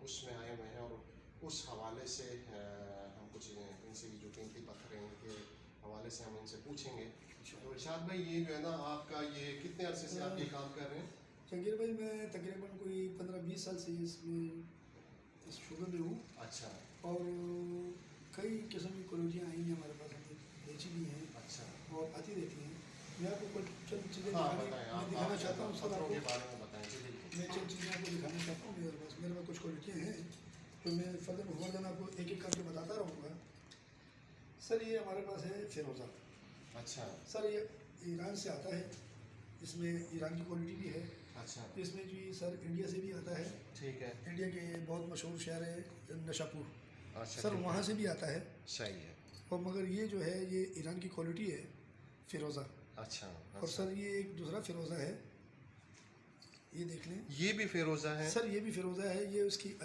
उसमें आए हुए हैं और उस हवाले से हम कुछ इनसे जो कीमती पत्थर हैं इनके हवाले से हम इनसे पूछेंगे। तो इरशाद भाई, ये जो है ना आपका, ये कितने अरसे से आप ये काम कर रहे हैं? जहांगीर भाई, मैं तकरीबन कोई 15-20 साल से इसमें इस शुबे में हूँ। अच्छा और कई किस्म की कॉलोनियाँ आई हैं हमारे पास, हमने बेची भी हैं अच्छा। और आती रहती हैं। मैं आपको कुछ चंद चीज़ें हाँ मैं बताएं, दिखाना चाहता हूँ सर पत्थरों आपको। के बारे में बताएं जी, बिल्कुल। मैं चंद चीज़ें आपको दिखाना चाहता हूँ। मेरे पास कुछ क्वालिटियाँ हैं जो मैं फर्दर मुफर्दन आपको एक एक करके बताता रहूँगा। सर ये हमारे पास है फ़िरोज़ा। अच्छा सर ये ईरान से आता है, इसमें ईरान की क्वालिटी भी है। अच्छा। इसमें जी सर इंडिया से भी आता है। ठीक है। इंडिया के बहुत मशहूर शहर है नशापुर, अच्छा सर ठीक वहाँ है। से भी आता है। सही है। और मगर ये जो है ये ईरान की क्वालिटी है फ़िरोज़ा। अच्छा और सर ये एक दूसरा फ़िरोज़ा है, ये देख लें। ये भी फिरोजा है? सर ये भी फ़िरोज़ा है, ये उसकी